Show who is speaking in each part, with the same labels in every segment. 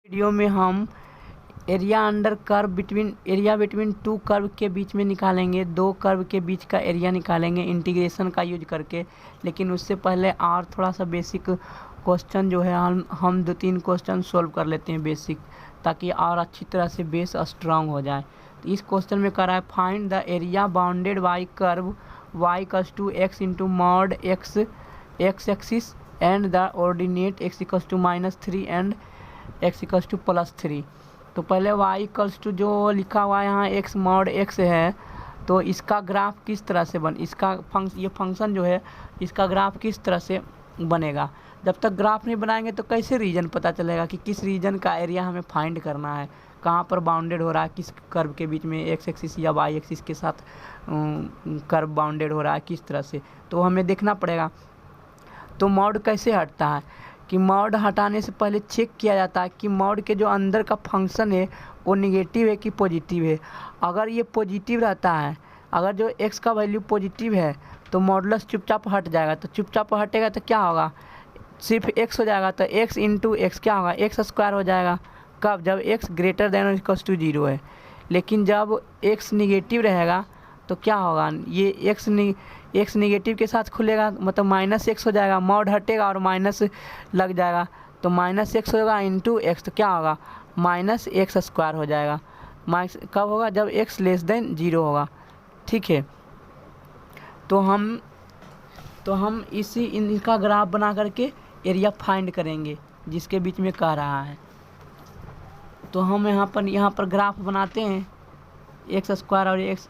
Speaker 1: Video में हम area under curve between two curve के बीच में निकालेंगे, दो कर्व के बीच का एरिया निकालेंगे इंटीग्रेशन का यूज करके। लेकिन उससे पहले और थोड़ा सा बेसिक क्वेश्चन जो है हम 2-3 क्वेश्चन सोल्व कर लेते हैं बेसिक, ताकि और अच्छी तरह से बेस स्ट्रांग हो जाए। तो इस क्वेश्चन में कह रहा है find the area bounded by curve y equals to x into mod x axis and the ordinate x equals to -3 and x equals to +3। तो पहले y इक्वल्स टू जो लिखा हुआ है यहाँ x मॉड x है, तो इसका ग्राफ किस तरह से ये फंक्शन जो है इसका ग्राफ किस तरह से बनेगा। जब तक ग्राफ नहीं बनाएंगे तो कैसे रीजन पता चलेगा कि किस रीजन का एरिया हमें फाइंड करना है, कहाँ पर बाउंडेड हो रहा है, किस कर्व के बीच में x एक्सिस या y एक्सिस के साथ कर्व बाउंडेड हो रहा है, किस तरह से, तो हमें देखना पड़ेगा। तो मॉड कैसे हटता है कि मॉड हटाने से पहले चेक किया जाता है कि मॉड के जो अंदर का फंक्शन है वो निगेटिव है कि पॉजिटिव है। अगर ये पॉजिटिव रहता है, अगर जो x का वैल्यू पॉजिटिव है तो मॉडुलस चुपचाप हट जाएगा। तो चुपचाप हटेगा तो क्या होगा, सिर्फ x हो जाएगा। तो x इंटू एक्स क्या होगा, x स्क्वायर हो जाएगा। कब, जब x ग्रेटर देन और इक्वल्स टू 0 है। लेकिन जब x निगेटिव रहेगा तो क्या होगा, ये x निगेटिव के साथ खुलेगा, मतलब -x हो जाएगा। मॉड हटेगा और माइनस लग जाएगा, तो -x होगा इंटू एक्स, तो क्या होगा -x स्क्वायर हो जाएगा। कब होगा, जब x लेस देन 0 होगा। ठीक है, तो हम इनका ग्राफ बना करके एरिया फाइंड करेंगे जिसके बीच में कह रहा है। तो हम यहाँ पर ग्राफ बनाते हैं x स्क्वायर और -x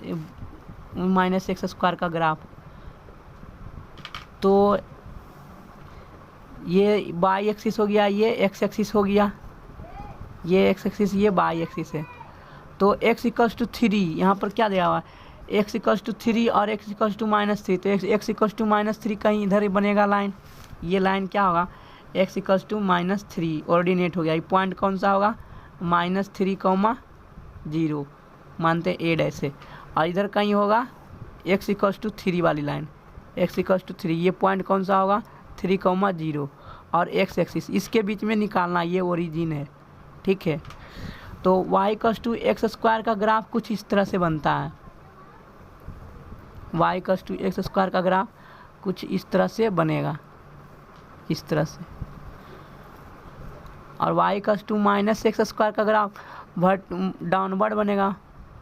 Speaker 1: स्क्वायर का ग्राफ। तो ये y एक्सिस हो गया, ये x एक्सिस हो गया, ये x एक्सिस, ये y एक्सिस है। तो x इक्वल्स टू 3, यहाँ पर क्या दिया हुआ है, x इक्वल्स टू 3 और x इक्वल्स टू -3। तो x इक्वल्स टू -3 कहीं इधर ही बनेगा लाइन, ये लाइन क्या होगा, x इक्वल्स टू -3 ऑर्डिनेट हो गया। ये पॉइंट कौन सा होगा, -3, 0 मानते a डैश से, और इधर कहीं होगा x इक्वल्स टू 3 वाली लाइन, x इक्वल्स टू 3, ये पॉइंट कौन सा होगा 3, 0 और x एक्सिस इसके बीच में निकालना, ये ओरिजिन है। ठीक है, तो y equals to x square का ग्राफ कुछ इस तरह से बनता है। y equals to x square का ग्राफ कुछ इस तरह से बनेगा, इस तरह से। और y इक्वल्स टू -x स्क्वायर का ग्राफ डाउनवर्ड बनेगा,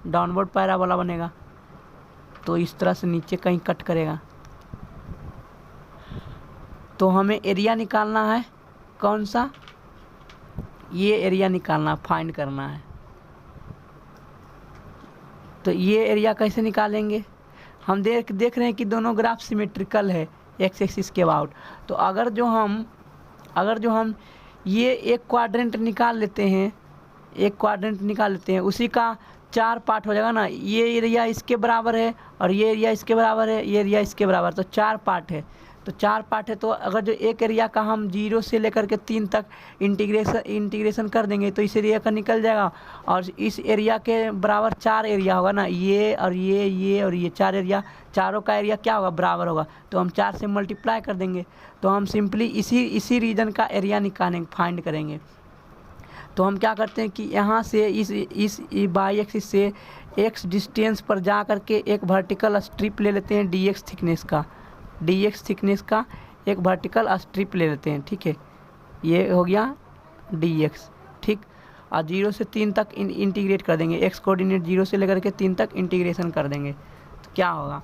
Speaker 1: डाउनवर्ड पैराबोला बनेगा। तो इस तरह से नीचे कहीं कट करेगा। तो हमें एरिया निकालना है, कौन सा, ये एरिया निकालना, फाइंड करना है। तो ये एरिया कैसे निकालेंगे, हम देख रहे हैं कि दोनों ग्राफ सिमेट्रिकल है x एक्सिस के अबाउट। तो अगर जो हम ये एक क्वाड्रेंट निकाल लेते हैं, उसी का 4 पार्ट हो जाएगा ना। ये एरिया इसके बराबर है और ये एरिया इसके बराबर है, ये एरिया इसके बराबर, तो 4 पार्ट है। तो अगर जो एक एरिया का हम 0 से लेकर के 3 तक इंटीग्रेशन कर देंगे तो इस एरिया का निकल जाएगा। और इस एरिया के बराबर 4 एरिया होगा ना, ये और ये 4 एरिया, चारों का एरिया क्या होगा, बराबर होगा। तो हम 4 से मल्टीप्लाई कर देंगे, तो हम सिंपली इसी रीजन का एरिया फाइंड करेंगे। तो हम क्या करते हैं कि यहाँ से इस y एक्सिस से x डिस्टेंस पर जा करके एक वर्टिकल स्ट्रिप ले लेते हैं, dx थिकनेस का एक वर्टिकल स्ट्रिप ले लेते हैं। ठीक है, ये हो गया dx। ठीक, और 0 से 3 तक इंटीग्रेट कर देंगे, x कोऑर्डिनेट 0 से लेकर के 3 तक इंटीग्रेशन कर देंगे। तो क्या होगा,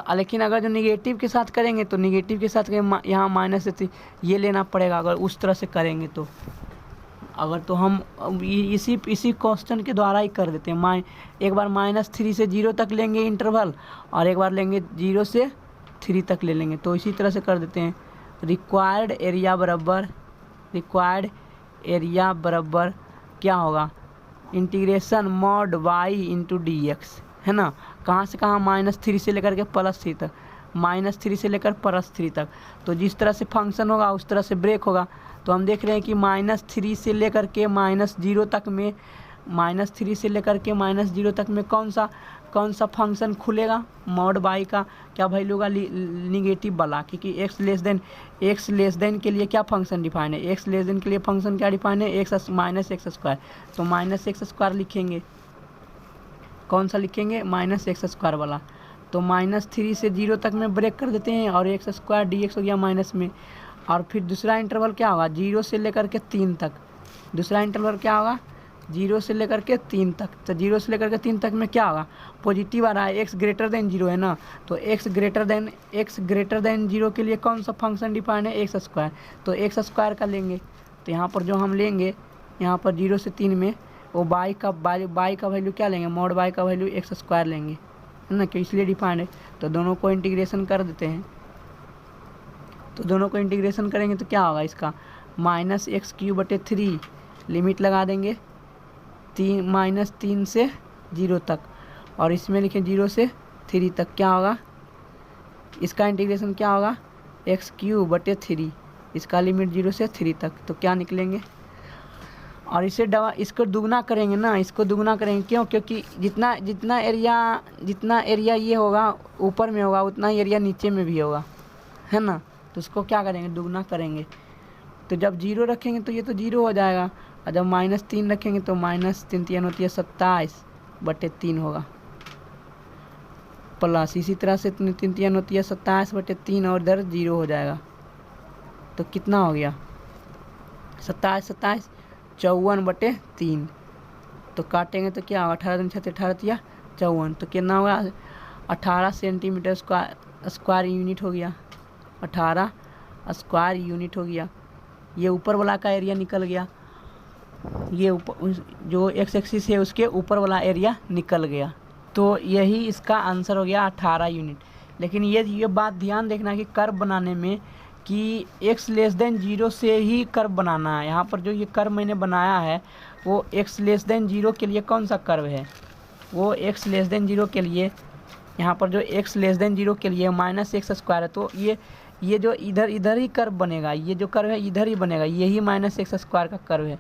Speaker 1: लेकिन अगर जो निगेटिव के साथ करेंगे तो निगेटिव के साथ यहाँ -3 ये लेना पड़ेगा। अगर उस तरह से करेंगे तो हम इसी क्वेश्चन के द्वारा ही कर देते हैं। एक बार -3 से 0 तक लेंगे इंटरवल, और एक बार लेंगे 0 से 3 तक ले लेंगे। तो इसी तरह से कर देते हैं। रिक्वायर्ड एरिया बराबर क्या होगा, integration mod y into dx, है ना। कहाँ से कहाँ, -3 से लेकर के +3 तक, -3 से लेकर +3 तक। तो जिस तरह से फंक्शन होगा उस तरह से ब्रेक होगा। तो हम देख रहे हैं कि -3 से लेकर के -0 तक में, -3 से लेकर के -0 तक में कौन सा फंक्शन खुलेगा, मॉड बाई का क्या वैल्यू होगा, निगेटिव वाला, क्योंकि एक्स लेस देन के लिए क्या फंक्शन डिफाइन है, एक्स लेस देन के लिए फंक्शन क्या डिफाइन है, एक्स माइनस एक्स स्क्वायर। तो माइनस एक्स स्क्वायर लिखेंगे, कौन सा लिखेंगे, माइनस एक्स स्क्वायर वाला। तो -3 से 0 तक में ब्रेक कर देते हैं और एक्स स्क्वायर डी एक्स हो गया माइनस में। और फिर दूसरा इंटरवल क्या होगा, 0 से लेकर के 3 तक। दूसरा इंटरवल क्या होगा, 0 से लेकर के 3 तक। तो 0 से लेकर के 3 तक में क्या होगा, पॉजिटिव आ रहा है, एक्स ग्रेटर देन 0 है ना। तो एक्स ग्रेटर देन 0 के लिए कौन सा फंक्शन डिफाइन है, एक्स स्क्वायर। तो एक्स स्क्वायर का लेंगे, तो यहाँ पर जो हम लेंगे, यहाँ पर 0 से 3 में वो बाई का वैल्यू क्या लेंगे, मॉड बाई का वैल्यू एक्स स्क्वायर लेंगे, है ना, कि इसलिए डिफाइंड है। तो दोनों को इंटीग्रेशन कर देते हैं। तो दोनों को इंटीग्रेशन करेंगे तो क्या होगा इसका, -x³/3 लिमिट लगा देंगे -3 से 0 तक, और इसमें लिखें 0 से 3 तक। क्या होगा इसका इंटीग्रेशन, क्या होगा x³/3, इसका लिमिट 0 से 3 तक। तो क्या निकलेंगे, और इसको दुगना करेंगे ना, इसको दुगना करेंगे क्यों, क्योंकि जितना एरिया ये होगा ऊपर में होगा, उतना ही एरिया नीचे में भी होगा, है ना। तो उसको क्या करेंगे, दुगना करेंगे। तो जब 0 रखेंगे तो ये तो 0 हो जाएगा, और जब -3 रखेंगे तो -3 होती है 27/3 होगा, प्लस इसी तरह से 3 होती है 27/3 और इधर 0 हो जाएगा। तो कितना हो गया, 27 54/3। तो काटेंगे तो क्या होगा, 18 दूनी 36, 18 या 54, तो कितना होगा 18 सेंटीमीटर स्क्वायर यूनिट हो गया, 18 स्क्वायर यूनिट हो गया। ये ऊपर वाला का एरिया निकल गया, ये ऊपर जो एक्स एक्सिस है उसके ऊपर वाला एरिया निकल गया। तो यही इसका आंसर हो गया 18 यूनिट। लेकिन ये बात ध्यान देखना कि कर्व बनाने में कि x लेस देन 0 से ही कर्व बनाना है। यहाँ पर जो ये कर्व मैंने बनाया है वो x लेस देन 0 के लिए कौन सा कर्व है, वो x लेस देन 0 के लिए, यहाँ पर जो x लेस देन 0 के लिए -x²। है तो ये जो इधर ही कर्व बनेगा, ये जो कर्व है इधर ही बनेगा, यही -x² का कर्व है,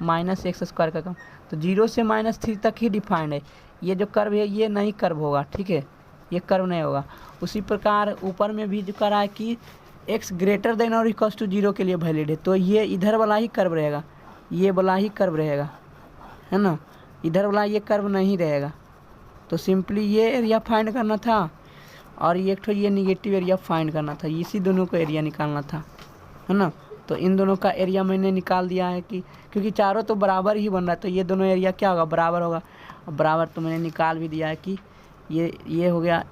Speaker 1: -x² का कर्व। तो 0 से -3 तक ही डिफाइंड है। ये जो कर्व है ये नहीं कर्व होगा, ठीक है, ये कर्व नहीं होगा। उसी प्रकार ऊपर में भी जो करा है कि x ग्रेटर देन और इक्वल्स टू 0 के लिए वैलिड है, तो ये इधर वाला ही कर्व रहेगा, ये वाला ही कर्व रहेगा, है ना, इधर वाला ये कर्व नहीं रहेगा। तो सिंपली ये एरिया फाइंड करना था और ये एक ये निगेटिव एरिया फाइंड करना था, इसी दोनों को एरिया निकालना था, है ना। तो इन दोनों का एरिया मैंने निकाल दिया है कि क्योंकि चारों तो बराबर ही बन रहा है, तो ये दोनों एरिया क्या होगा, बराबर होगा। बराबर तो मैंने निकाल भी दिया है कि ये हो गया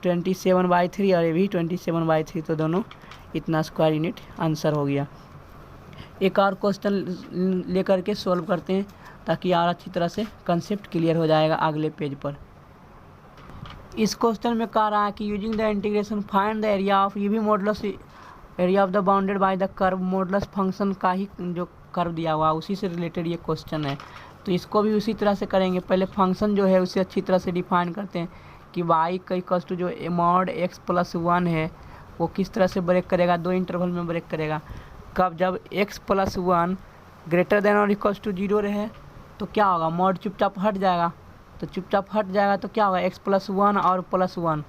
Speaker 1: 27/3 और ये भी 27/3, तो दोनों इतना स्क्वायर यूनिट आंसर हो गया। एक और क्वेश्चन लेकर के सॉल्व करते हैं ताकि और अच्छी तरह से कंसेप्ट क्लियर हो जाएगा अगले पेज पर। इस क्वेश्चन में कह रहा है कि using the integration find the area of, ये भी modulus area of the bounded by the curve, modulus function का ही जो कर्व दिया हुआ उसी से रिलेटेड ये क्वेश्चन है। तो इसको भी उसी तरह से करेंगे। पहले फंक्शन जो है उसे अच्छी तरह से डिफाइन करते हैं कि y का इक्वल्स टू जो मॉड x + 1 है वो किस तरह से ब्रेक करेगा, दो इंटरवल में ब्रेक करेगा। कब, जब x + 1 ग्रेटर देन और इक्वल्स टू 0 रहे तो क्या होगा, मॉड चुपचाप हट जाएगा। तो चुपचाप हट जाएगा तो क्या होगा, x + 1 और +1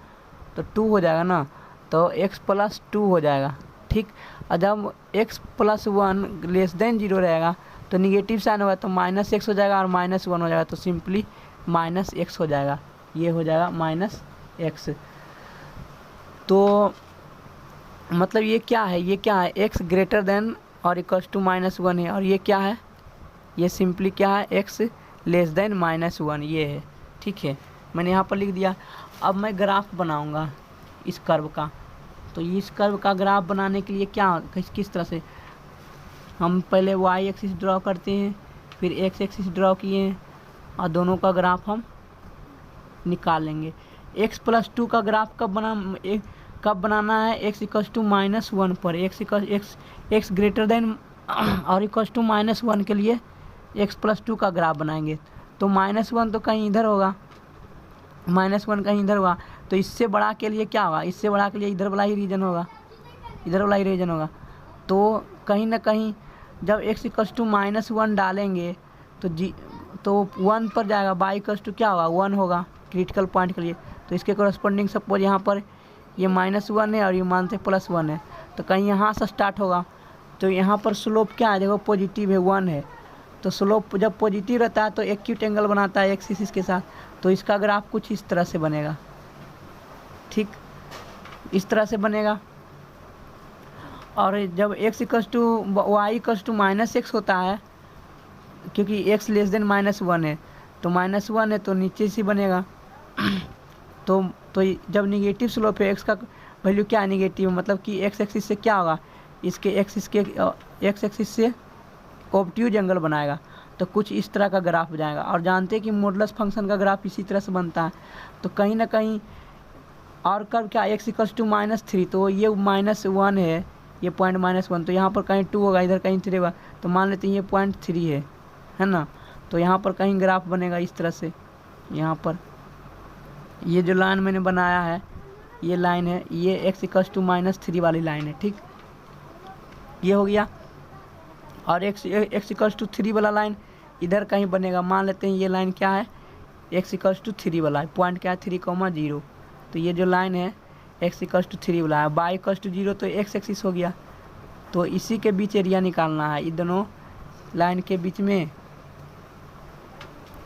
Speaker 1: तो 2 हो जाएगा ना, तो x + 2 हो जाएगा, ठीक। और जब x + 1 लेस देन 0 रहेगा तो निगेटिव साइन होगा तो -x हो जाएगा और -1 हो जाएगा, तो सिंपली -x हो जाएगा, ये हो जाएगा -x। तो मतलब ये क्या है, x ग्रेटर देन और इक्वल्स टू -1 है, और ये क्या है, ये सिंपली क्या है, x लेस देन -1 ये है, ठीक है। मैंने यहाँ पर लिख दिया। अब मैं ग्राफ बनाऊँगा इस कर्व का। तो इस कर्व का ग्राफ बनाने के लिए क्या किस तरह से, हम पहले y एक्सिस ड्रॉ करते हैं, फिर x एक्सिस ड्रॉ किए और दोनों का ग्राफ हम निकाल लेंगे। x + 2 का ग्राफ कब बनाना है, x = -1 पर, x ग्रेटर देन और इक्वल्स टू -1 के लिए x + 2 का ग्राफ बनाएंगे। तो -1 तो कहीं इधर होगा, -1 कहीं इधर होगा, तो इससे बड़ा के लिए क्या होगा, इससे बड़ा के लिए इधर वाला ही रीजन होगा, इधर वाला ही रीजन होगा। तो कहीं ना कहीं जब x = -1 डालेंगे तो तो 1 पर जाएगा, y इक्वल्स टू क्या होगा 1 होगा क्रिटिकल पॉइंट के लिए। तो इसके कॉरस्पॉन्डिंग सपोज यहाँ पर ये -1 है और ये मानते +1 है, तो कहीं यहाँ से स्टार्ट होगा। तो यहाँ पर स्लोप क्या है, देखो पॉजिटिव है 1 है, तो स्लोप जब पॉजिटिव रहता है तो एक्यूट एंगल बनाता है एक्स एक्सिस के साथ। तो इसका ग्राफ कुछ इस तरह से बनेगा, ठीक इस तरह से बनेगा। और जब x equals to y equals to -x होता है, क्योंकि x लेस देन -1 है, तो -1 है तो नीचे से बनेगा। तो जब निगेटिव स्लोप है, x का वैल्यू क्या है निगेटिव, मतलब कि x एक्सिस से क्या होगा, इसके x एक्सिस से ऑब्ट्यूज एंगल बनाएगा। तो कुछ इस तरह का ग्राफ जाएगा। और जानते हैं कि मॉडुलस फंक्शन का ग्राफ इसी तरह से बनता है। तो कहीं ना कहीं और कर्व क्या x इक्वल्स टू -3, तो ये -1 है, ये पॉइंट -1, तो यहाँ पर कहीं 2 होगा, इधर कहीं 3 होगा। तो मान लेते हैं ये पॉइंट 3 है ना। तो यहाँ पर कहीं ग्राफ बनेगा इस तरह से। यहाँ पर ये जो लाइन मैंने बनाया है, ये लाइन है, ये x इक्वल्स टू -3 वाली लाइन है, ठीक ये हो गया। और x इक्वल्स टू 3 वाला लाइन इधर कहीं बनेगा। मान लेते हैं ये लाइन क्या है, x इक्वल्स टू 3 वाला है, पॉइंट क्या है 3,0। तो ये जो लाइन है x इक्वल्स टू 3 वाला है, y इक्वल्स टू 0, तो x एक्सिस हो गया। तो इसी के बीच एरिया निकालना है, इन दोनों लाइन के बीच में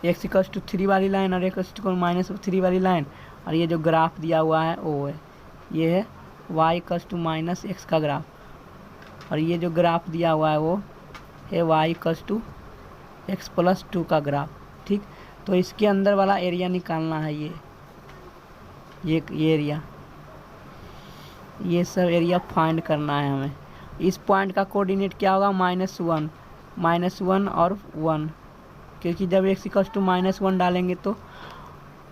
Speaker 1: x इक्वल्स टू 3 वाली लाइन और x इक्वल्स टू -3 वाली लाइन। और ये जो ग्राफ दिया हुआ है वो है, ये है y इक्वल्स टू -x का ग्राफ। और ये जो ग्राफ दिया हुआ है वो है y इक्वल्स टू x+2 का ग्राफ, ठीक। तो इसके अंदर वाला एरिया निकालना है, ये एरिया, ये सब एरिया फाइंड करना है हमें। इस पॉइंट का कोऑर्डिनेट क्या होगा, -1 और 1, क्योंकि जब x इक्वल्स टू -1 डालेंगे तो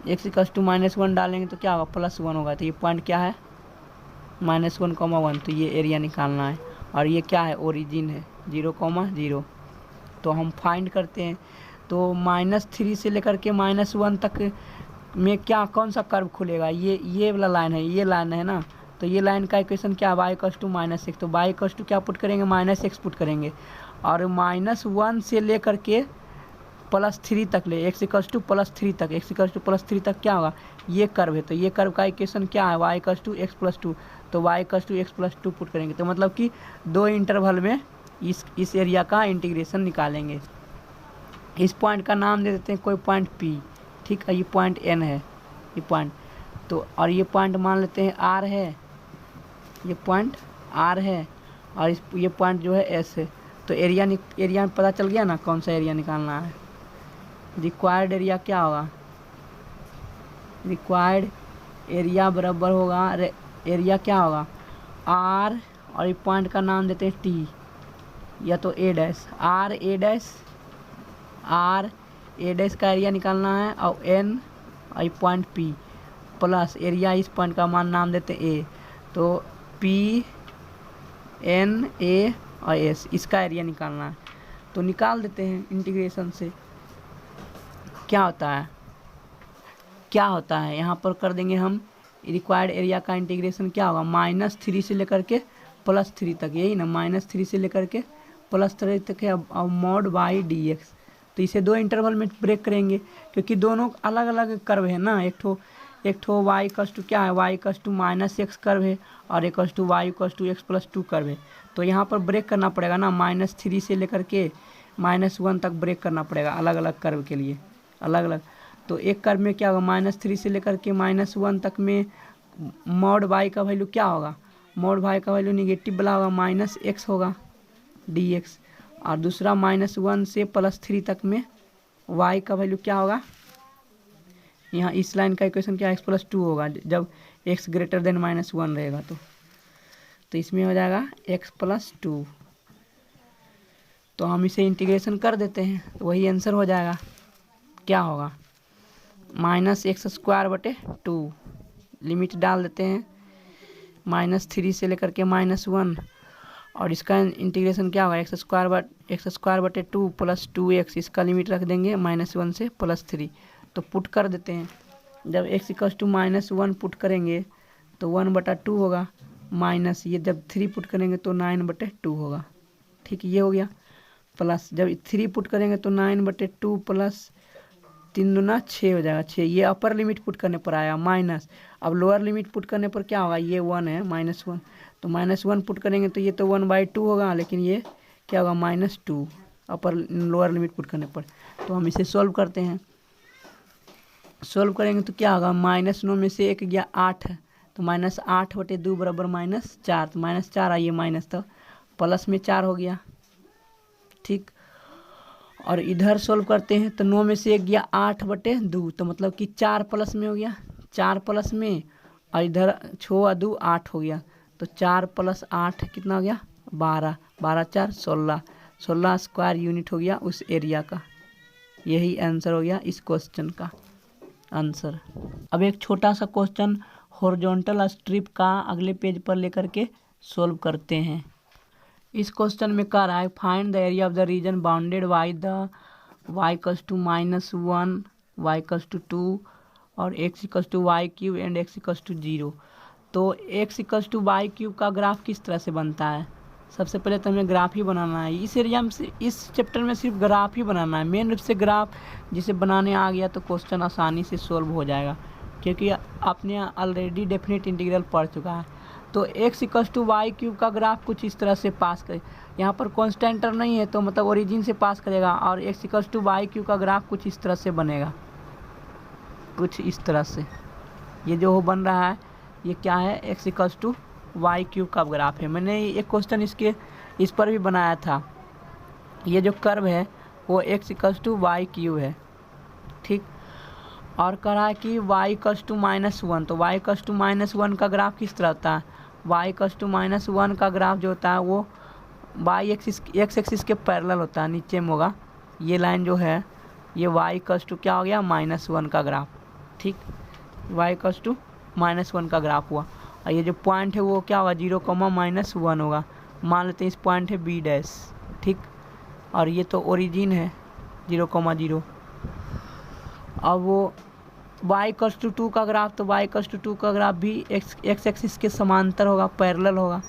Speaker 1: x इक्वल्स टू -1 डालेंगे तो क्या होगा +1 होगा। तो ये पॉइंट क्या है -1,1, तो ये एरिया निकालना है। और ये क्या है, ओरिजिन है 0,0। तो हम फाइंड करते हैं। तो -3 से लेकर के -1 तक में क्या कौन सा कर्व खुलेगा, ये वाला लाइन है, ये लाइन है ना। तो ये लाइन का इक्वेशन क्या है, y इक्वल्स टू -x, तो y इक्वल्स टू क्या पुट करेंगे -x पुट करेंगे। और -1 से लेकर के +3 तक ले, x इक्वल्स टू +3 तक, x इक्वल्स टू +3 तक क्या होगा, ये कर्व है। तो ये कर्व का इक्वेशन क्या है, y इक्वल्स टू x+2, तो y equals to x+2 put करेंगे। तो मतलब कि 2 इंटरवल में इस एरिया का इंटीग्रेशन निकालेंगे। इस पॉइंट का नाम दे देते हैं कोई पॉइंट P, ठीक है। ये पॉइंट N है, ये पॉइंट। तो और ये पॉइंट मान लेते हैं R है, ये पॉइंट R है, और ये पॉइंट जो है S है। तो एरिया में पता चल गया ना कौन सा एरिया निकालना है। रिक्वायर्ड एरिया क्या होगा, रिक्वायर्ड एरिया बराबर होगा, एरिया क्या होगा R, और ये पॉइंट का नाम देते हैं T या तो A dash, R A dash का एरिया निकालना है, और N और ये पॉइंट P प्लस एरिया, इस पॉइंट का मान नाम देते हैं A। तो P N A और S, इसका एरिया निकालना है। तो निकाल देते हैं इंटीग्रेशन से। क्या होता है यहाँ पर कर देंगे हम। रिक्वायर्ड एरिया का इंटीग्रेशन क्या होगा, -3 से लेकर के +3 तक, यही ना, -3 से लेकर के +3 तक है, अब mod y dx। तो इसे 2 इंटरवल में ब्रेक करेंगे, क्योंकि दोनों अलग अलग कर्व है ना। एक ठो y इक्वल्स टू क्या है, y equals to -x curve है, और equals to y equals to x+2 curve है। तो यहाँ पर ब्रेक करना पड़ेगा ना, -3 से लेकर के -1 तक ब्रेक करना पड़ेगा, अलग अलग कर्व के लिए अलग अलग। तो एक कर्व में क्या होगा, -3 से लेकर के -1 तक में mod y का वैल्यू क्या होगा, mod y का वैल्यू निगेटिव वाला होगा, -x होगा dx। और दूसरा -1 से +3 तक में y का वैल्यू क्या होगा, यहाँ इस लाइन का इक्वेशन क्या x+2 होगा, जब x ग्रेटर देन -1 रहेगा। तो इसमें हो जाएगा x+2। तो हम इसे इंटीग्रेशन कर देते हैं, तो वही आंसर हो जाएगा। क्या होगा, -x²/2, लिमिट डाल देते हैं -3 से लेकर के -1, और इसका इंटीग्रेशन क्या होगा, x²/2 + 2x, इसका लिमिट रख देंगे -1 से +3। तो पुट कर देते हैं। जब x इक्वल्स टू -1 पुट करेंगे तो 1/2 होगा, माइनस ये जब 3 पुट करेंगे तो 9/2 होगा, ठीक ये हो गया। प्लस जब 3 पुट करेंगे तो 9/2 प्लस 3 दूना 6 हो जाएगा 6। ये अपर लिमिट पुट करने पर आया माइनस। अब लोअर लिमिट पुट करने पर क्या होगा, ये 1 है -1, तो -1 पुट करेंगे तो ये तो 1/2 होगा, लेकिन ये क्या होगा -2 अपर लोअर लिमिट पुट करने पर। तो हम इसे सॉल्व करते हैं। सॉल्व करेंगे तो क्या होगा, -9 में से 1 गया 8 है, तो -8/2 बराबर -4, तो -4 आइए माइनस, तो प्लस में 4 हो गया। ठीक, और इधर सॉल्व करते हैं तो 9 में से 1 गया 8/2, तो मतलब कि 4 प्लस में हो गया, 4 प्लस में, और इधर 6 2 8 हो गया, तो 4 + 8 कितना हो गया 12, 12 4 16, 16 स्क्वायर यूनिट हो गया उस एरिया का। यही आंसर हो गया इस क्वेश्चन का आंसर। अब एक छोटा सा क्वेश्चन हॉरिजॉन्टल स्ट्रिप का अगले पेज पर लेकर के सॉल्व करते हैं। इस क्वेश्चन में कह रहा है find the area of the reason bounded by the y = -1, y = 2 और x = y³ एंड x = 0। तो x = y³ का ग्राफ किस तरह से बनता है। सबसे पहले तो हमें ग्राफ ही बनाना है। इस एरिया में से इस चैप्टर में सिर्फ ग्राफ ही बनाना है, मेन रूप से ग्राफ जिसे बनाने आ गया तो क्वेश्चन आसानी से सॉल्व हो जाएगा, क्योंकि आपने ऑलरेडी डेफिनेट इंटीग्रल पढ़ चुका है। तो x = y³ का ग्राफ कुछ इस तरह से पास करे, यहाँ पर कांस्टेंट टर्म नहीं है तो मतलब ओरिजिन से पास करेगा, और x = y³ का ग्राफ कुछ इस तरह से बनेगा, कुछ इस तरह से। ये जो बन रहा है ये क्या है, x = y³ का ग्राफ है। मैंने एक क्वेश्चन इस पर भी बनाया था। ये जो कर्व है वो x = y³ है। ठीक, और कह रहा है कि y = -1, तो y = -1 का ग्राफ किस तरह होता है। y = -1 का ग्राफ जो होता है वो y एक्सिस x एक्सिस के पैरेलल होता है, नीचे में होगा। ये लाइन जो है ये y = क्या हो गया -1 का ग्राफ। ठीक, y = -1 का ग्राफ हुआ, और ये जो पॉइंट है वो क्या होगा 0, -1 होगा। मान लेते हैं इस पॉइंट है B'। ठीक, और ये तो ओरिजिन है 0, 0। अब वो y = 2 का ग्राफ, तो y = 2 का ग्राफ भी x एक्सिस के समांतर होगा, पैरेलल होगा।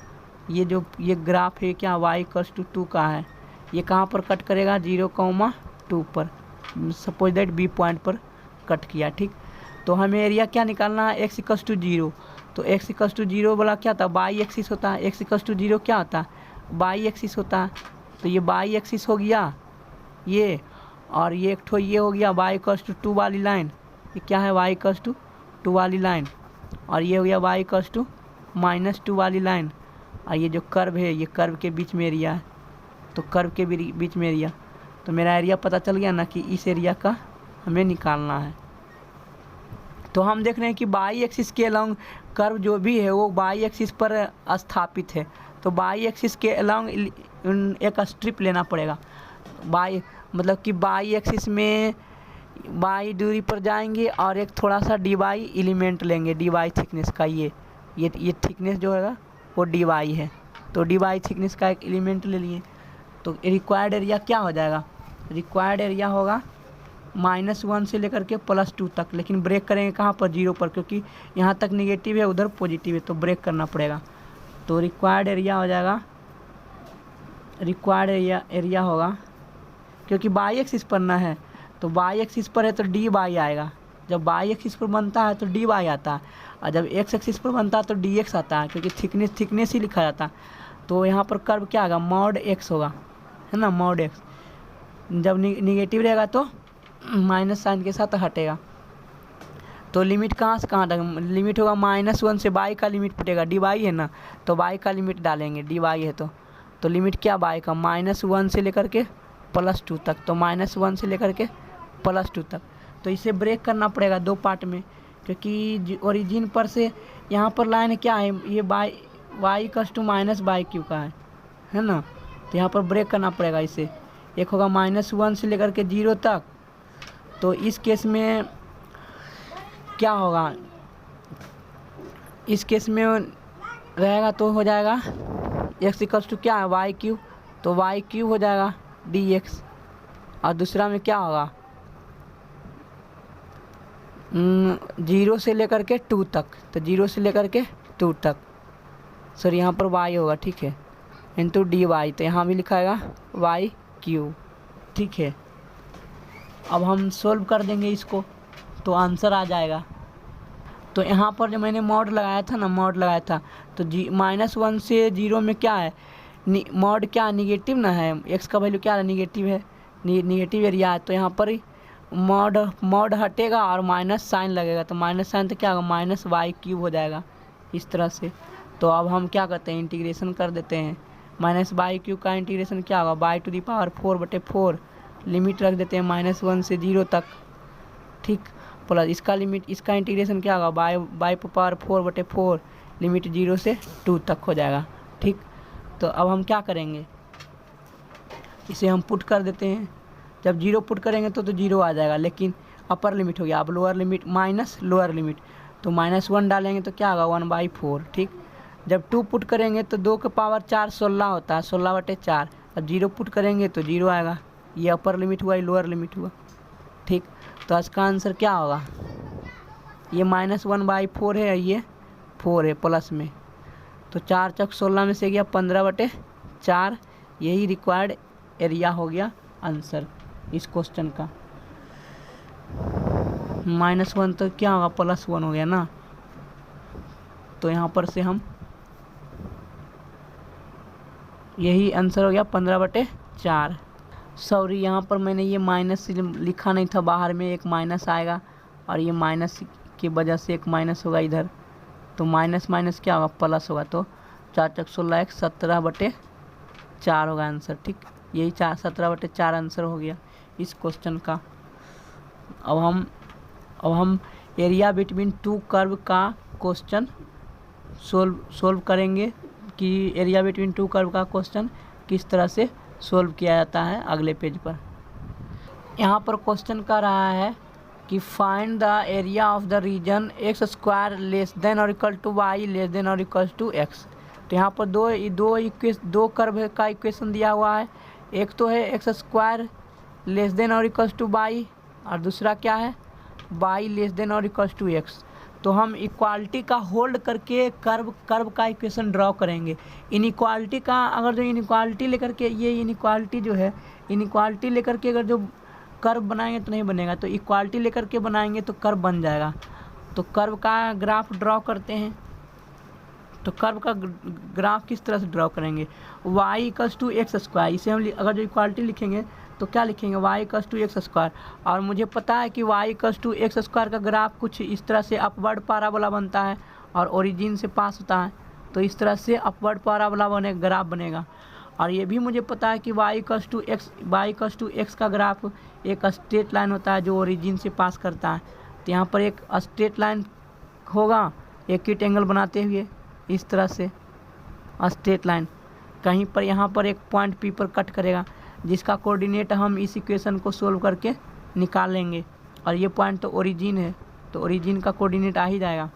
Speaker 1: ये ग्राफ है क्या y = 2 का है, ये कहाँ पर कट करेगा 0, 2 पर, सपोज दैट B पॉइंट पर कट किया। ठीक, तो हमें एरिया क्या निकालना है, x = 0, तो x = 0 वाला क्या था y एक्सिस होता है, x = 0 क्या होता है y एक्सिस होता है, तो ये y एक्सिस हो गया ये, और ये एक ठो ये हो गया y = 2 वाली लाइन, ये क्या है y = 2 वाली लाइन, और ये हो गया y = -2 वाली लाइन, और ये जो कर्व है ये कर्व के बीच में एरिया है, तो कर्व के बीच में एरिया, तो मेरा एरिया पता चल गया ना कि इस एरिया का हमें निकालना है। तो हम देख रहे हैं कि y एक्सिस के अलोंग कर्व जो भी है वो y एक्सिस पर स्थापित है, तो y एक्सिस के अलोंग एक स्ट्रिप लेना पड़ेगा। y मतलब कि y एक्सिस में y दूरी पर जाएंगे और एक थोड़ा सा dy एलिमेंट लेंगे, dy थिकनेस का। ये थिकनेस जो है वो dy है, तो dy थिकनेस का एक एलिमेंट ले लिए, तो रिक्वायर्ड एरिया क्या हो जाएगा, रिक्वायर्ड एरिया होगा -1 से लेकर के +2 तक, लेकिन ब्रेक करेंगे कहाँ पर 0 पर, क्योंकि यहाँ तक निगेटिव है उधर पॉजिटिव है, तो ब्रेक करना पड़ेगा। तो रिक्वायर्ड एरिया हो जाएगा, रिक्वायर्ड एरिया होगा, क्योंकि y एक्सिस पर ना है, तो y एक्सिस पर है तो dy आएगा। जब y एक्सिस पर बनता है तो dy आता है, और जब x एक्सिस पर बनता है तो dx आता है, क्योंकि थिकनेस ही लिखा जाता है। तो यहाँ पर कर्व क्या आएगा mod x होगा, है ना, mod x। जब निगेटिव रहेगा तो माइनस साइन के साथ हटेगा, तो लिमिट कहाँ से कहाँ तक, लिमिट होगा -1 से y का लिमिट फटेगा, dy है ना, तो y का लिमिट डालेंगे, dy है तो लिमिट क्या y का -1 से लेकर के +2 तक, तो -1 से लेकर के +2 तक। तो इसे ब्रेक करना पड़ेगा 2 पार्ट में, क्योंकि ओरिजिन पर से यहाँ पर लाइन क्या है, ये y = -y³ का है ना, तो यहाँ पर ब्रेक करना पड़ेगा इसे। एक होगा -1 से लेकर के 0 तक, तो इस केस में क्या होगा, इस केस में रहेगा तो हो जाएगा x = क्या है y³, तो y³ हो जाएगा dx, और दूसरा में क्या होगा 0 से लेकर के 2 तक, तो 0 से लेकर के 2 तक, सॉरी यहाँ पर y होगा, ठीक है, इंटू dy, तो यहाँ भी लिखाएगा y क्यूब। ठीक है, अब हम सोल्व कर देंगे इसको तो आंसर आ जाएगा। तो यहाँ पर जो मैंने मॉड लगाया था ना, मॉड लगाया था, तो -1 से 0 में क्या है, मॉड क्या निगेटिव ना है, एक्स का वैल्यू क्या है, निगेटिव है, निगेटिव एरिया है। तो यहाँ पर मॉड हटेगा और माइनस साइन लगेगा, तो माइनस साइन तो क्या होगा, -y³ हो जाएगा इस तरह से। तो अब हम क्या करते हैं, इंटीग्रेशन कर देते हैं। -y³ का इंटीग्रेशन क्या होगा, y⁴/4 लिमिट रख देते हैं -1 से 0 तक। ठीक, प्लस इसका लिमिट, इसका इंटीग्रेशन क्या होगा, y⁴/4 लिमिट 0 से 2 तक हो जाएगा। ठीक, तो अब हम क्या करेंगे, इसे हम पुट कर देते हैं। जब 0 पुट करेंगे तो 0 आ जाएगा, लेकिन अपर लिमिट हो गया। अब lower limit minus lower limit, तो -1 डालेंगे तो क्या होगा, 1/4। ठीक, जब 2 पुट करेंगे तो 2 के पावर 4 16 होता है, 16/4। अब 0 पुट करेंगे तो 0 आएगा। ये अपर लिमिट हुआ, ये लोअर लिमिट हुआ। ठीक, तो इसका आंसर क्या होगा, ये -1/4 है, ये 4 है प्लस में, तो 4 चौक 16 में से गया 15/4। यही रिक्वायर्ड एरिया हो गया आंसर इस क्वेश्चन का। -1 तो क्या होगा, +1 हो गया ना, तो यहाँ पर से हम यही आंसर हो गया 15/4। सॉरी, यहाँ पर मैंने ये माइनस लिखा नहीं था, बाहर में एक माइनस आएगा और ये माइनस की वजह से एक माइनस होगा इधर, तो माइनस माइनस क्या होगा, प्लस होगा। तो 4 चौक 16 एक 17/4 होगा आंसर। ठीक, यही 17/4 आंसर हो गया इस क्वेश्चन का। अब हम एरिया बिटवीन 2 कर्व का क्वेश्चन सोल्व करेंगे कि एरिया बिटवीन 2 कर्व का क्वेश्चन किस तरह से सोल्व किया जाता है अगले पेज पर। यहाँ पर क्वेश्चन कर रहा है कि find the area of the region x² less than और equal to y less than और इक्वल टू x। तो यहाँ पर दो कर्व का इक्वेशन दिया हुआ है। एक तो है x² लेस देन और इक्वल टू y, और दूसरा क्या है, y लेस देन और इक्वल टू x। तो हम इक्वालिटी का होल्ड करके कर्व का इक्वेशन ड्रॉ करेंगे। इनइक्वालिटी का, अगर जो इनइक्वालिटी लेकर के, ये इनइक्वालिटी जो है, इनइक्वालिटी लेकर के अगर जो कर्व बनाएंगे तो नहीं बनेगा, तो इक्वालिटी लेकर के बनाएंगे तो कर्व बन जाएगा। तो कर्व का ग्राफ ड्रॉ करते हैं। तो कर्व का ग्राफ किस तरह से ड्रॉ करेंगे, y = x²। इसे हम अगर जो इक्वालिटी लिखेंगे तो क्या लिखेंगे, y = x²। और मुझे पता है कि y = x² का ग्राफ कुछ इस तरह से अपवर्ड पैराबोला बनता है और ओरिजिन से पास होता है, तो इस तरह से अपवर्ड पैराबोला ग्राफ बनेगा। और ये भी मुझे पता है कि y = x का ग्राफ एक स्ट्रेट लाइन होता है जो ओरिजिन से पास करता है। तो यहाँ पर एक स्ट्रेट लाइन होगा एक्यूट एंगल बनाते हुए, इस तरह से स्ट्रेट लाइन कहीं पर यहाँ पर एक पॉइंट P पर कट करेगा, जिसका कोऑर्डिनेट हम इस इक्वेशन को सोल्व करके निकालेंगे। और ये पॉइंट तो ओरिजिन है, तो ओरिजिन का कोऑर्डिनेट आ ही जाएगा।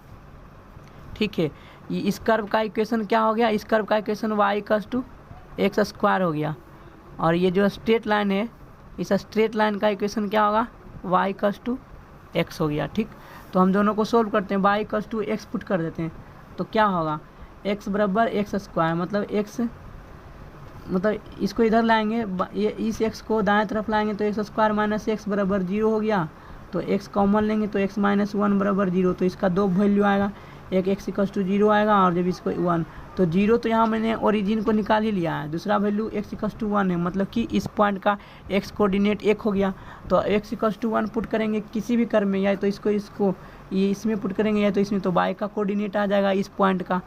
Speaker 1: ठीक है, ये इस कर्व का इक्वेशन क्या हो गया, इस कर्व का इक्वेशन y = x² हो गया। और ये जो स्ट्रेट लाइन है, इस स्ट्रेट लाइन का इक्वेशन क्या होगा, y = x हो गया। ठीक, तो हम दोनों को सोल्व करते हैं, y = x पुट कर देते हैं, तो क्या होगा, x = x², मतलब इसको इधर लाएंगे, ये इस x को दाएं तरफ लाएंगे तो x² - x = 0 हो गया। तो x कॉमन लेंगे तो x - 1 = 0, तो इसका 2 वैल्यू आएगा, एक x = 0 आएगा और जब इसको 1, तो 0 तो यहाँ मैंने ओरिजिन को निकाल ही लिया है। दूसरा वैल्यू x = 1 है, मतलब कि इस पॉइंट का x कोऑर्डिनेट 1 हो गया। तो x = 1 पुट करेंगे किसी भी कर्व में, या तो इसको ये इसमें पुट करेंगे या तो इसमें, तो y का कोऑर्डिनेट आ जाएगा इस पॉइंट का।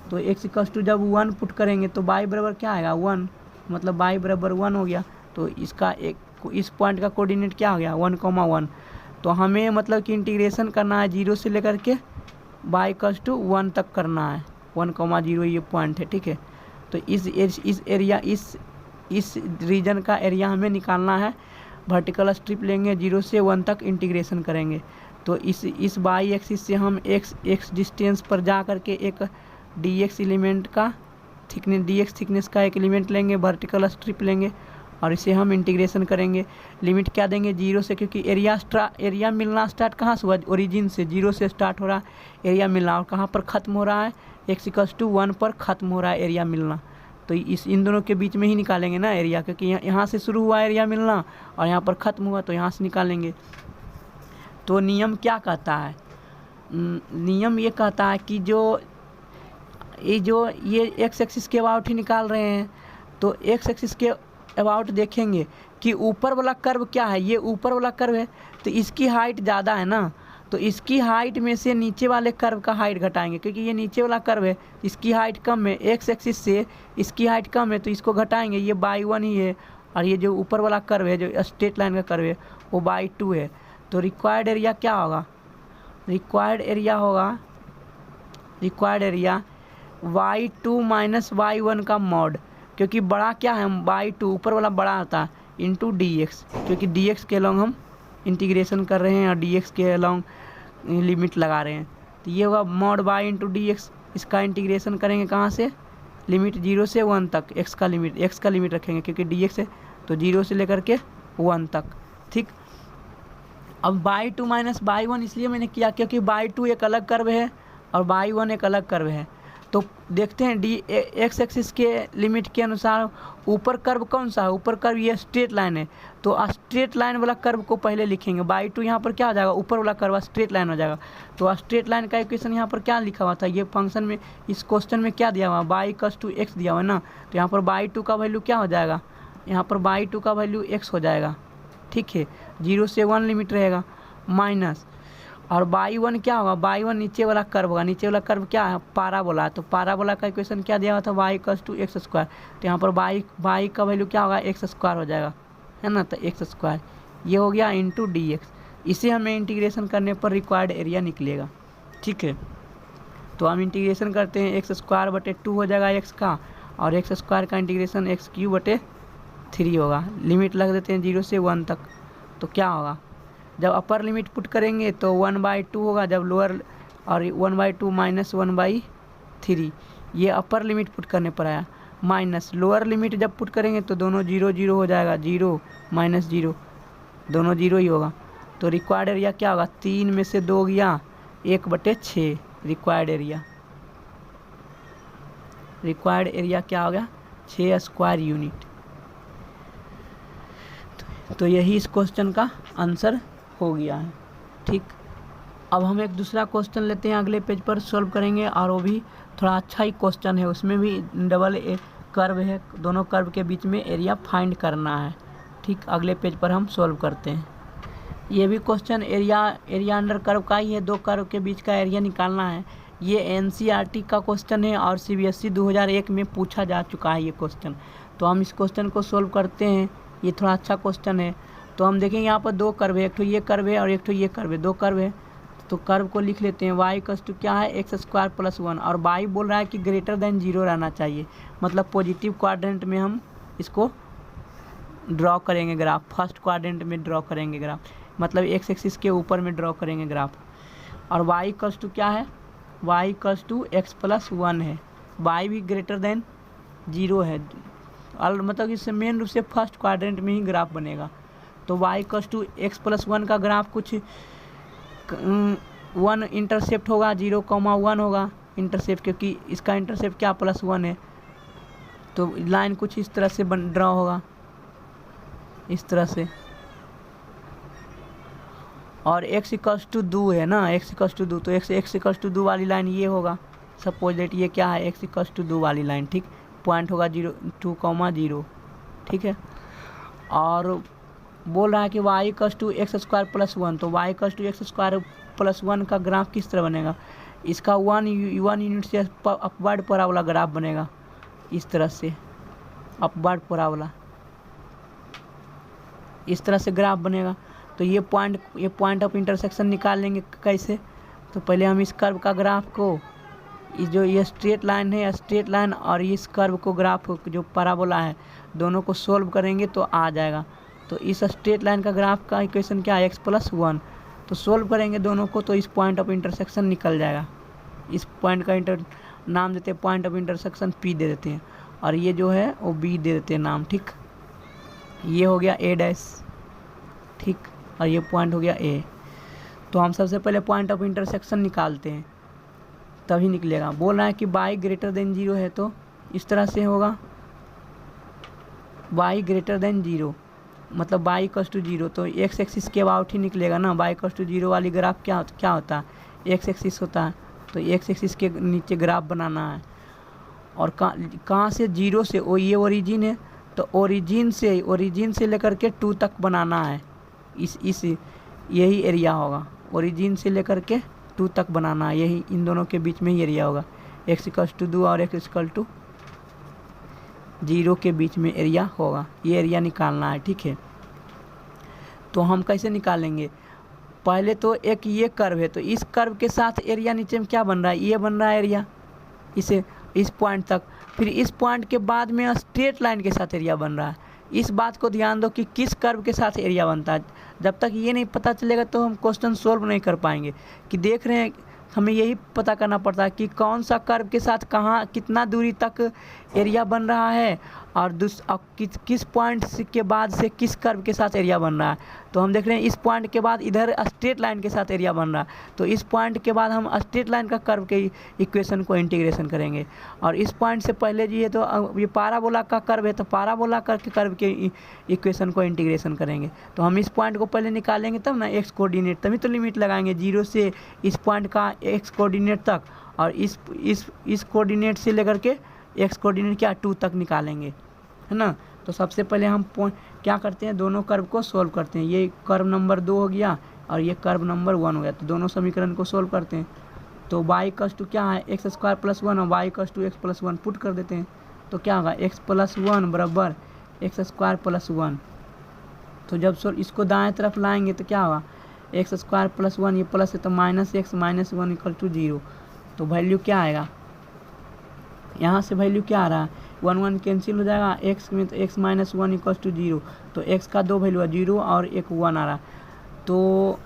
Speaker 1: तो x = जब 1 पुट करेंगे तो y बराबर क्या आएगा, 1, मतलब y बराबर 1 हो गया। तो इसका इस पॉइंट का कोऑर्डिनेट क्या हो गया, 1,1। तो हमें मतलब कि इंटीग्रेशन करना है 0 से लेकर के y = 1 तक करना है, 1,0 ये पॉइंट है। ठीक है, तो इस एरिया इस रीजन का एरिया हमें निकालना है। वर्टिकल स्ट्रिप लेंगे, 0 से 1 तक इंटीग्रेशन करेंगे। तो इस वाई एक्सिस से हम x डिस्टेंस पर जा करके एक dx एलिमेंट का dx थिकनेस का एक एलिमेंट लेंगे, वर्टिकल स्ट्रिप लेंगे और इसे हम इंटीग्रेशन करेंगे। लिमिट क्या देंगे, 0 से, क्योंकि एरिया मिलना स्टार्ट कहाँ से हुआ, ओरिजिन से। 0 से स्टार्ट हो रहा है एरिया मिलना, और कहाँ पर ख़त्म हो रहा है, x = 1 पर ख़त्म हो रहा है एरिया मिलना। तो इन दोनों के बीच में ही निकालेंगे ना एरिया, क्योंकि यहाँ से शुरू हुआ एरिया मिलना और यहाँ पर ख़त्म हुआ, तो यहाँ से निकालेंगे। तो नियम क्या कहता है? नियम ये कहता है कि ये एक्स एक्सिस के अबाउट ही निकाल रहे हैं, तो एक्स एक्सिस के अबाउट देखेंगे कि ऊपर वाला कर्व क्या है, ये ऊपर वाला कर्व है, तो इसकी हाइट ज़्यादा है ना, तो इसकी हाइट में से नीचे वाले कर्व का हाइट घटाएंगे, क्योंकि ये नीचे वाला कर्व है, इसकी हाइट कम है, एक्स एक्सिस से इसकी हाइट कम है, तो इसको घटाएंगे, ये बाई 1 ही है, और ये जो ऊपर वाला कर्व है, जो स्ट्रेट लाइन का कर्व है, वो बाई 2 है। तो रिक्वायर्ड एरिया क्या होगा? Required area y2 minus y1 का मॉड, क्योंकि बड़ा क्या है, y2 ऊपर वाला बड़ा होता है, इंटू dx, क्योंकि dx के अलॉन्ग हम इंटीग्रेशन कर रहे हैं और dx के अलॉन्ग लिमिट लगा रहे हैं, तो ये होगा मॉड y इंटू dx। इसका इंटीग्रेशन करेंगे कहाँ से? लिमिट 0 से 1 तक, x का लिमिट रखेंगे, क्योंकि dx है तो 0 से लेकर के 1 तक, ठीक। अब y2 माइनस y1 इसलिए मैंने किया क्योंकि y2 एक अलग कर्व है और y1 एक अलग कर्व है। तो देखते हैं एक्स एक्सिस के लिमिट के अनुसार ऊपर कर्व कौन सा है? ऊपर कर्व ये स्ट्रेट लाइन है, तो स्ट्रेट लाइन वाला कर्व को पहले लिखेंगे। y2 यहाँ पर क्या हो जाएगा? ऊपर वाला कर्व स्ट्रेट लाइन हो जाएगा। तो स्ट्रेट लाइन का इक्वेशन यहाँ पर क्या लिखा हुआ था? ये फंक्शन में, इस क्वेश्चन में क्या दिया हुआ? y = x दिया हुआ है ना, तो यहाँ पर y2 का वैल्यू क्या हो जाएगा? यहाँ पर y2 का वैल्यू x हो जाएगा, ठीक है। 0 से 1 लिमिट रहेगा, माइनस, और y1 क्या होगा? y1 नीचे वाला कर्व होगा। नीचे वाला कर्व क्या है? पाराबोला है। तो पाराबोला का इक्वेशन क्या दिया हुआ था? y = x²। तो यहाँ पर y का वैल्यू क्या होगा? x² हो जाएगा, है ना, तो x²। ये हो गया इंटू dx। इसे हमें इंटीग्रेशन करने पर रिक्वायर्ड एरिया निकलेगा, ठीक है। तो हम इंटीग्रेशन करते हैं, x²/2 हो जाएगा x का, और x² का इंटीग्रेशन x³/3 होगा। लिमिट लग देते हैं 0 से 1 तक, तो क्या होगा? जब अपर लिमिट पुट करेंगे तो 1/2 होगा, जब लोअर, और 1/2 माइनस 1/3, ये अपर लिमिट पुट करने पर आया, माइनस लोअर लिमिट जब पुट करेंगे तो दोनों 0 0 हो जाएगा, 0 माइनस 0 दोनों 0 ही होगा। तो रिक्वायर्ड एरिया क्या होगा? 3 में से 2 गया, 1/6 रिक्वायर्ड एरिया क्या हो गया? 6 स्क्वायर यूनिट। तो यही इस क्वेश्चन का आंसर हो गया है, ठीक। अब हम एक दूसरा क्वेश्चन लेते हैं, अगले पेज पर सॉल्व करेंगे, और वो भी थोड़ा अच्छा ही क्वेश्चन है। उसमें भी डबल कर्व है, दोनों कर्व के बीच में एरिया फाइंड करना है, ठीक। अगले पेज पर हम सॉल्व करते हैं। ये भी क्वेश्चन एरिया अंडर कर्व का ही है, 2 कर्व के बीच का एरिया निकालना है। ये NCERT का क्वेश्चन है और CBSE 2001 में पूछा जा चुका है ये क्वेश्चन। तो हम इस क्वेश्चन को सॉल्व करते हैं। ये थोड़ा अच्छा क्वेश्चन है। तो हम देखेंगे यहाँ पर 2 कर्व है, एक तो ये कर्व है और एक तो ये कर्व है, 2 कर्व है। तो कर्व को लिख लेते हैं, y = क्या है? x² + 1, और y बोल रहा है कि >0 रहना चाहिए, मतलब पॉजिटिव क्वाड्रेंट में हम इसको ड्रॉ करेंगे ग्राफ, फर्स्ट क्वाड्रेंट में ड्रॉ करेंगे ग्राफ, मतलब एक्स एक्सिस के ऊपर में ड्रॉ करेंगे ग्राफ। और y = क्या है? y = x + 1 है, y भी >0 है, और मतलब इससे मेन रूप से फर्स्ट क्वाड्रेंट में ही ग्राफ बनेगा। तो y = x + 1 का ग्राफ कुछ 1 इंटरसेप्ट होगा, 0,1 होगा इंटरसेप्ट, क्योंकि इसका इंटरसेप्ट क्या +1 है। तो लाइन कुछ इस तरह से ड्रॉ होगा, इस तरह से। और x = 2 है ना, x = 2, तो x = 2 वाली लाइन ये होगा। सपोज दैट ये क्या है? x = 2 वाली लाइन, ठीक। पॉइंट होगा 2,0, ठीक है। और बोल रहा है कि y = x² + 1, तो y = x² + 1 का ग्राफ किस तरह बनेगा? इसका 1 यूनिट से अपवर्ड पैराबोला ग्राफ बनेगा, इस तरह से अपवर्ड पैराबोला, इस तरह से ग्राफ बनेगा। तो ये पॉइंट ऑफ इंटरसेक्शन निकाल लेंगे कैसे? तो पहले हम इस कर्व का ग्राफ को, ये स्ट्रेट लाइन है, स्ट्रेट लाइन और इस कर्व को ग्राफ जो पैराबोला है, दोनों को सोल्व करेंगे तो आ जाएगा। तो इस स्ट्रेट लाइन का ग्राफ का इक्वेशन क्या है? x + 1। तो सोल्व करेंगे दोनों को तो इस पॉइंट ऑफ इंटरसेक्शन निकल जाएगा। इस पॉइंट का नाम देते हैं पॉइंट ऑफ इंटरसेक्शन P दे देते हैं, और ये जो है वो B दे देते हैं नाम, ठीक। ये हो गया A', ठीक, और ये पॉइंट हो गया A। तो हम सबसे पहले पॉइंट ऑफ इंटरसेक्शन निकालते हैं, तभी निकलेगा। बोल रहा है कि y > 0 है, तो इस तरह से होगा, y ग्रेटर देन 0, मतलब y इक्वल्स टू 0, तो x एक्सिस के अबाउट ही निकलेगा ना। y इक्वल्स टू 0 वाली ग्राफ क्या होता है, x एक्सिस होता है, तो x एक्सिस के नीचे ग्राफ बनाना है। और कहाँ से, 0 से, ये ओरिजिन है, तो ओरिजिन से लेकर के 2 तक बनाना है। यही एरिया होगा, ओरिजिन से लेकर के 2 तक बनाना है, यही इन दोनों के बीच में ही एरिया होगा। x इक्वल्स टू 2 और x इक्वल टू 0 के बीच में एरिया होगा, ये एरिया निकालना है, ठीक है। तो हम कैसे निकालेंगे, पहले तो एक ये कर्व है, तो इस कर्व के साथ एरिया नीचे में क्या बन रहा है, ये बन रहा है एरिया, इस पॉइंट तक। फिर इस पॉइंट के बाद में स्ट्रेट लाइन के साथ एरिया बन रहा है। इस बात को ध्यान दो कि किस कर्व के साथ एरिया बनता है। जब तक ये नहीं पता चलेगा तो हम क्वेश्चन सोल्व नहीं कर पाएंगे। कि देख रहे हैं, हमें यही पता करना पड़ता है कि कौन सा कर्व के साथ कहाँ कितना दूरी तक एरिया बन रहा है, और किस पॉइंट के बाद से किस कर्व के साथ एरिया बन रहा है। तो हम देख रहे हैं इस पॉइंट के बाद इधर स्ट्रेट लाइन के साथ एरिया बन रहा है, तो इस पॉइंट के बाद हम स्ट्रेट लाइन का कर्व के इक्वेशन को इंटीग्रेशन करेंगे। और इस पॉइंट से पहले जी है तो ये पाराबोला का कर्व है, तो पाराबोला के कर्व के इक्वेशन को इंटीग्रेशन करेंगे। तो हम इस पॉइंट को पहले निकालेंगे तब ना एक्स कोऑर्डिनेट, तभी तो लिमिट लगाएंगे 0 से इस पॉइंट का एक्स कोऑर्डिनेट तक, और इस कोऑर्डिनेट से लेकर के एक्स कोऑर्डिनेट क्या 2 तक निकालेंगे, है ना। तो सबसे पहले हम क्या करते हैं, दोनों कर्व को सोल्व करते हैं। ये कर्व नंबर 2 हो गया और ये कर्व नंबर 1 हो गया, तो दोनों समीकरण को सोल्व करते हैं। तो y इक्वल्स टू क्या है, x स्क्वायर प्लस 1 और y equals to x plus 1 put कर देते हैं, तो क्या होगा x प्लस 1 बराबर x स्क्वायर प्लस 1। तो जब इसको दाएं तरफ लाएंगे तो क्या होगा, x स्क्वायर प्लस 1, ये प्लस है तो minus x minus 1 equal to 0। तो वैल्यू क्या आएगा, यहाँ से वैल्यू क्या आ रहा है, 1 कैंसिल हो जाएगा, x में तो x माइनस 1 इक्वल टू 0, तो x का 2 वैल्यू है, 0 और एक 1 आ रहा। तो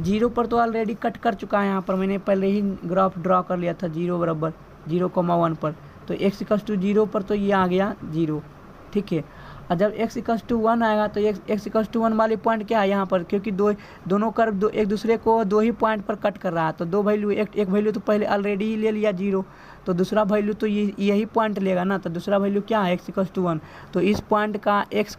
Speaker 1: 0 पर तो ऑलरेडी कट कर चुका है, यहाँ पर मैंने पहले ही ग्राफ ड्रॉ कर लिया था 0 बराबर 0,1 पर। तो x इक्वल टू 0 पर तो ये आ गया 0, ठीक है। और जब x इक्वल टू 1 आएगा तो x इक्वल टू 1 वाली पॉइंट क्या है यहाँ पर, क्योंकि दोनों कर्व एक दूसरे को 2 ही पॉइंट पर कट कर रहा है, तो 2 वैल्यू, एक वैल्यू तो पहले ऑलरेडी ही ले लिया 0, तो दूसरा वैल्यू तो यही पॉइंट लेगा ना। तो दूसरा वैल्यू क्या है, x इक्वल टू 1, तो इस पॉइंट का x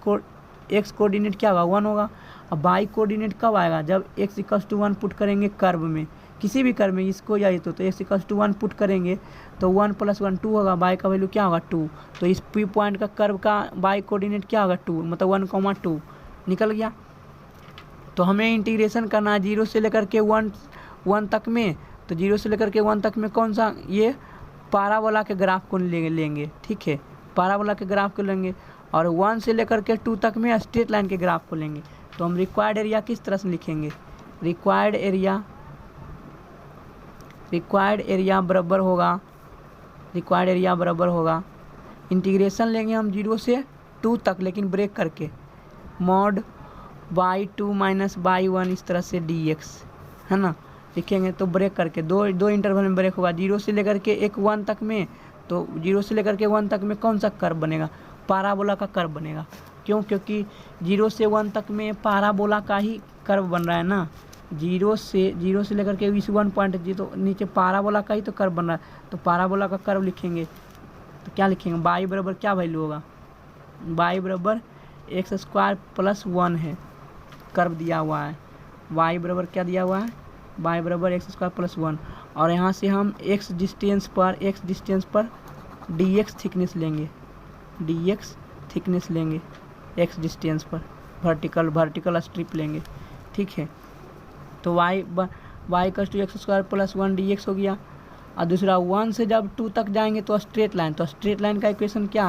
Speaker 1: कोऑर्डिनेट क्या होगा, 1 होगा। अब y कोऑर्डिनेट कब आएगा, जब x इक्वल टू 1 पुट करेंगे कर्व में, किसी भी कर्व में, इसको या तो x इक्वल टू 1 पुट करेंगे तो 1 प्लस 1 2 होगा, y का वैल्यू क्या होगा 2। तो इस P पॉइंट का कर्व का y कोऑर्डिनेट क्या होगा 2, मतलब 1,2 निकल गया। तो हमें इंटीग्रेशन करना है 0 से लेकर के 1 तक में। तो 0 से लेकर के 1 तक में कौन सा, ये पाराबोला के ग्राफ को लेंगे, ठीक है, पाराबोला के ग्राफ को लेंगे, और 1 से लेकर के 2 तक में स्ट्रेट लाइन के ग्राफ को लेंगे। तो हम रिक्वायर्ड एरिया किस तरह से लिखेंगे, रिक्वायर्ड एरिया बराबर होगा, इंटीग्रेशन लेंगे हम 0 से 2 तक, लेकिन ब्रेक करके, मॉड y2 माइनस y1 इस तरह से dx, है ना, लिखेंगे। तो ब्रेक करके दो इंटरवल में ब्रेक होगा, 0 से लेकर के 1 तक में। तो 0 से लेकर के 1 तक में कौन सा कर्व बनेगा, पाराबोला का कर्व बनेगा। क्यों, क्योंकि 0 से 1 तक में पाराबोला का ही कर्व बन रहा है ना। 0 से लेकर के इस 1 पॉइंट जी, तो नीचे पाराबोला का ही तो कर्व बन रहा है, तो पाराबोला का कर्व लिखेंगे। तो क्या लिखेंगे, y बराबर क्या वैल्यू होगा, y बराबर x स्क्वायर प्लस 1 है, कर्व दिया हुआ है, y बराबर क्या दिया हुआ है, y बराबर x स्क्वायर प्लस 1, और यहाँ से हम x डिस्टेंस पर dx थिकनेस लेंगे, x डिस्टेंस पर वर्टिकल स्ट्रिप लेंगे, ठीक है। तो y equal to x square plus 1 dx हो गया। और दूसरा 1 से जब 2 तक जाएंगे तो स्ट्रेट लाइन का इक्वेशन क्या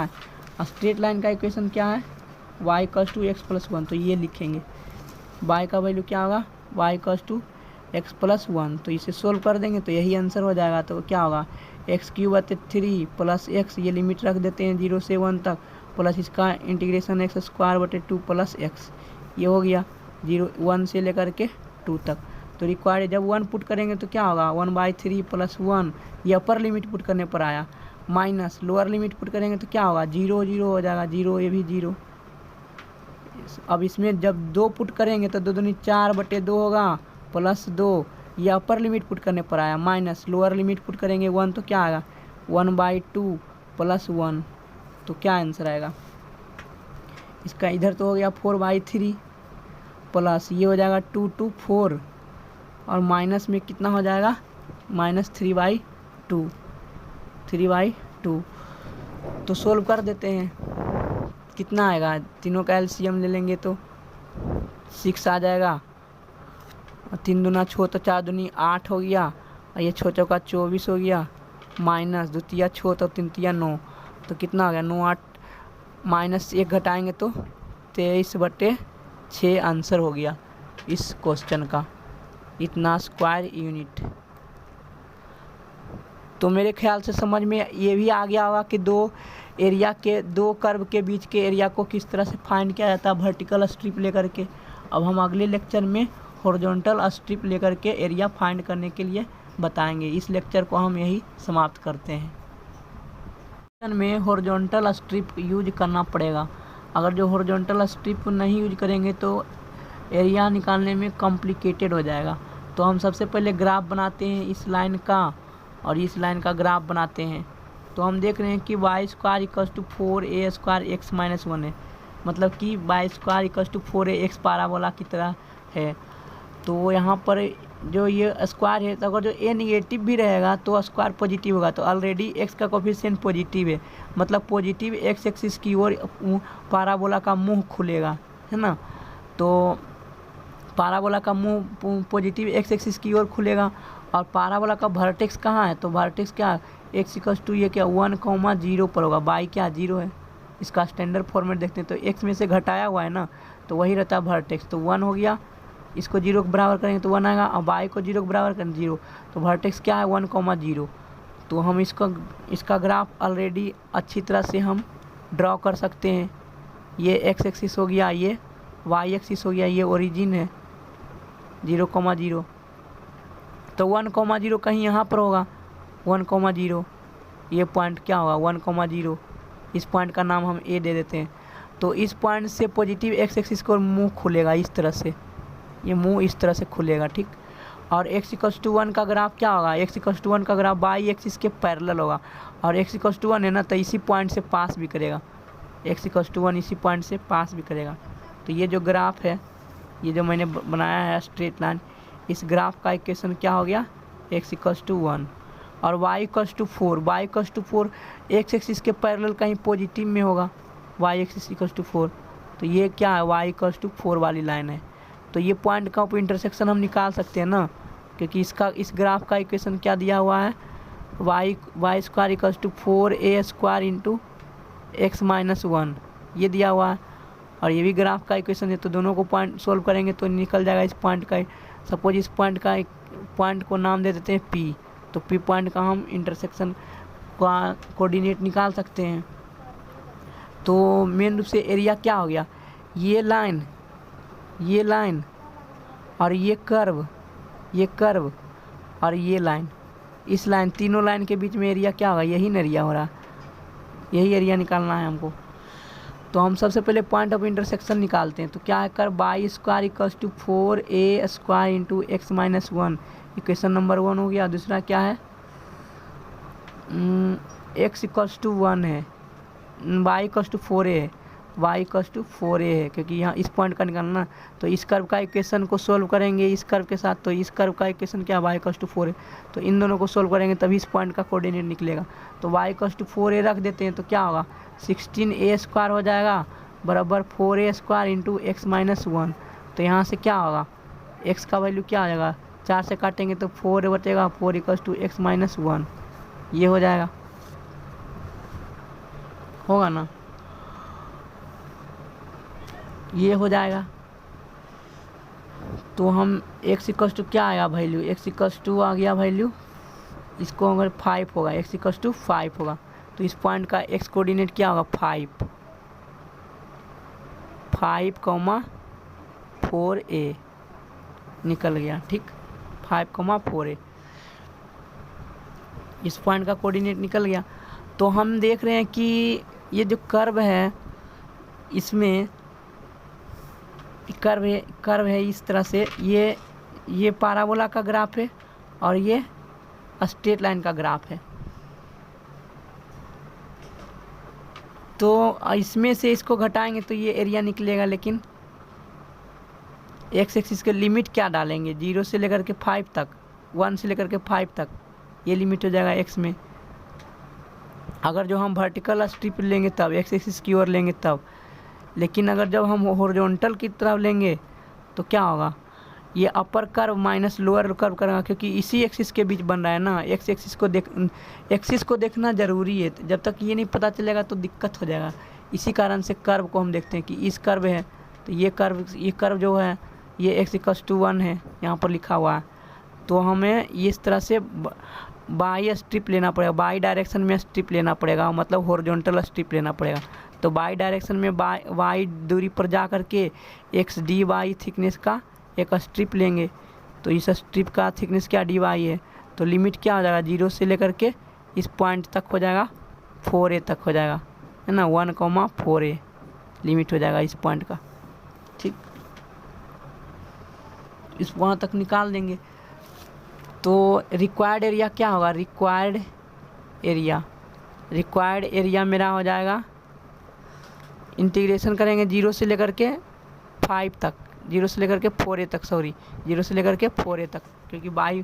Speaker 1: है, y equal to x plus 1, तो ये लिखेंगे, y का वैल्यू क्या होगा, y equal to x plus 1, तो इसे सोल्व कर देंगे तो यही आंसर हो जाएगा। तो क्या होगा, x³ 3 प्लस x, ये लिमिट रख देते हैं 0 से 1 तक, प्लस इसका इंटीग्रेशन x स्क्वायर बटे 2 प्लस x, ये हो गया 1 से लेकर के 2 तक। तो रिक्वायर्ड जब 1 पुट करेंगे तो क्या होगा, 1/3 प्लस 1, ये अपर लिमिट पुट करने पर आया, माइनस लोअर लिमिट पुट करेंगे तो क्या होगा, 0 हो जाएगा, 0, ये भी 0। अब इसमें जब 2 पुट करेंगे तो 2 दूनी 4/2 होगा, प्लस 2, ये अपर लिमिट पुट करने पर आया, माइनस लोअर लिमिट पुट करेंगे 1, तो क्या आएगा 1/2 प्लस 1, तो क्या आंसर आएगा, इसका इधर तो हो गया 4/3 प्लस ये हो जाएगा 2 to 4 और माइनस में कितना हो जाएगा -3/2 3/2। तो सोल्व कर देते हैं, कितना आएगा, तीनों का एलसीएम ले लेंगे तो 6 आ जाएगा और 3 दूना 6 तो 4 दूनी 8 हो गया और ये 6 चौका 24 हो गया माइनस 2 तिया 6 तो 3 तिया 9 तो कितना हो गया 9 8 माइनस 1 घटाएंगे तो 23/6 आंसर हो गया इस क्वेश्चन का, इतना स्क्वायर यूनिट। तो मेरे ख्याल से समझ में ये भी आ गया होगा कि दो कर्व के बीच के एरिया को किस तरह से फाइंड किया जाता है वर्टिकल स्ट्रिप लेकर के। अब हम अगले लेक्चर में हॉरिजॉन्टल स्ट्रिप लेकर के एरिया फाइंड करने के लिए बताएंगे। इस लेक्चर को हम यही समाप्त करते हैं। में हॉरिजॉन्टल स्ट्रिप यूज करना पड़ेगा, अगर जो हॉरिजॉन्टल स्ट्रिप नहीं यूज करेंगे तो एरिया निकालने में कॉम्प्लिकेटेड हो जाएगा। तो हम सबसे पहले ग्राफ बनाते हैं इस लाइन का और इस लाइन का ग्राफ बनाते हैं। तो हम देख रहे हैं कि y² = 4a² x - 1 है, मतलब कि y² = 4ax पैराबोला की तरह है। तो यहाँ पर जो ये स्क्वायर है, तो अगर जो a निगेटिव भी रहेगा तो स्क्वायर पॉजिटिव होगा। तो ऑलरेडी x का कोफिशिएंट पॉजिटिव है, मतलब पॉजिटिव x एक्सिस की ओर पैराबोला का मुंह खुलेगा, है ना। तो पैराबोला का मुंह पॉजिटिव x एक्सिस की ओर खुलेगा और पैराबोला का वर्टेक्स कहाँ है, तो वर्टेक्स क्या x = ये क्या 1,0 पर होगा, y क्या 0 है। इसका स्टैंडर्ड फॉर्मेट देखते हैं तो x में से घटाया हुआ है ना, तो वही रहता है वर्टेक्स। तो 1 हो गया, इसको 0 के बराबर करेंगे तो 1 आएगा और y को 0 के बराबर करेंगे 0, तो वर्टेक्स क्या है 1,0। तो हम इसका ग्राफ ऑलरेडी अच्छी तरह से हम ड्रॉ कर सकते हैं। ये x एक्सिस हो गया, ये y एक्सिस हो गया, ये ओरिजिन है 0,0। तो 1,0 कहीं यहाँ पर होगा 1,0, ये पॉइंट क्या होगा 1,0। इस पॉइंट का नाम हम ए दे देते हैं। तो इस पॉइंट से पॉजिटिव x एक्सिस को मुंह खुलेगा इस तरह से, ये मुंह इस तरह से खुलेगा, ठीक। और x = 1 का ग्राफ क्या होगा, x = 1 का ग्राफ y एक्सिस के पैरेलल होगा और x = 1 है ना, तो इसी पॉइंट से पास भी करेगा, x = 1 इसी पॉइंट से पास भी करेगा। तो ये जो ग्राफ है, ये जो मैंने बनाया है स्ट्रेट लाइन, इस ग्राफ का इक्वेशन क्या हो गया x = 1 और y = 4। y = 4 x एक्सिस के पैरेलल कहीं पॉजिटिव में होगा, y एक्सिस = 4। तो ये क्या है y = 4 वाली लाइन है। तो ये पॉइंट का इंटरसेक्शन हम निकाल सकते हैं ना, क्योंकि इस ग्राफ का इक्वेशन क्या दिया हुआ है y² = 4a² × x - 1 ये दिया हुआ है और ये भी ग्राफ का इक्वेशन है। तो दोनों को पॉइंट सोल्व करेंगे तो निकल जाएगा इस पॉइंट का। सपोज इस पॉइंट को नाम दे देते हैं P, तो P पॉइंट का हम इंटरसेक्शन का कोऑर्डिनेट निकाल सकते हैं। तो मेन रूप से एरिया क्या हो गया, ये लाइन और ये कर्व और ये लाइन, इस लाइन तीनों लाइन के बीच में एरिया क्या होगा, यही न एरिया हो रहा, यही एरिया निकालना है हमको। तो हम सबसे पहले पॉइंट ऑफ इंटरसेक्शन निकालते हैं। तो क्या है कर y² = 4a² × x - 1, equation number 1 हो गया। दूसरा क्या है x = 1 है, y = 4a है, y = 4a है, क्योंकि यहाँ इस पॉइंट का निकालना। तो इस कर्व का इक्वेशन को सोल्व करेंगे इस कर्व के साथ, तो इस कर्व का इक्वेशन क्या y = 4 है, तो इन दोनों को सोल्व करेंगे तभी इस पॉइंट का कोऑर्डिनेट निकलेगा। तो y = 4a रख देते हैं तो क्या होगा 16a² हो जाएगा बराबर 4a² × x - 1। तो यहाँ से क्या होगा x का वैल्यू क्या आ जाएगा, 4 से काटेंगे तो 4 बचेगा, 4 = x - 1 ये हो जाएगा, होगा ना, ये हो जाएगा। तो हम x = क्या आएगा वैल्यू, x = आ गया वैल्यू, इसको अगर 5 होगा, x = 5 होगा। तो इस पॉइंट का x कोऑर्डिनेट क्या होगा 5, 4a निकल गया, ठीक 5, 4a इस पॉइंट का कोऑर्डिनेट निकल गया। तो हम देख रहे हैं कि ये जो कर्व है इसमें कर्व है इस तरह से, ये पैराबोला का ग्राफ है और ये स्ट्रेट लाइन का ग्राफ है। तो इसमें से इसको घटाएंगे तो ये एरिया निकलेगा, लेकिन एक्स एक्सिस के लिमिट क्या डालेंगे, 0 से लेकर के 5 तक, 1 से लेकर के 5 तक, ये लिमिट हो जाएगा एक्स में। अगर जो हम वर्टिकल स्ट्रिप लेंगे तब, एक्स एक्सिस की ओर लेंगे तब, लेकिन अगर जब हम हॉरिजॉन्टल की तरफ लेंगे तो क्या होगा, ये upper curve minus lower curve करेगा, क्योंकि इसी एक्सिस के बीच बन रहा है ना। एक्सिस को देखना ज़रूरी है, जब तक ये नहीं पता चलेगा तो दिक्कत हो जाएगा। इसी कारण से कर्व को हम देखते हैं कि इस कर्व है तो ये कर्व जो है ये x=1 है, यहाँ पर लिखा हुआ है, तो हमें इस तरह से बाई स्ट्रिप लेना पड़ेगा, बाई डायरेक्शन में स्ट्रिप लेना पड़ेगा, मतलब हॉरिजॉन्टल स्ट्रिप लेना पड़ेगा। तो बाई डायरेक्शन में वाई दूरी पर जा कर के एक्स डी वाई थिकनेस का एक स्ट्रिप लेंगे, तो इस स्ट्रिप का थिकनेस क्या डी वाई है, तो लिमिट क्या हो जाएगा, 0 से लेकर के इस पॉइंट तक हो जाएगा 4a तक हो जाएगा, है ना, 1,4a लिमिट हो जाएगा इस पॉइंट का। ठीक, इस वहाँ तक निकाल देंगे तो रिक्वायर्ड एरिया क्या होगा, रिक्वायर्ड एरिया मेरा हो जाएगा, इंटीग्रेशन करेंगे 0 से लेकर के 5 तक, 0 से लेकर के 4a तक, 0 से लेकर के 4a तक, क्योंकि बाई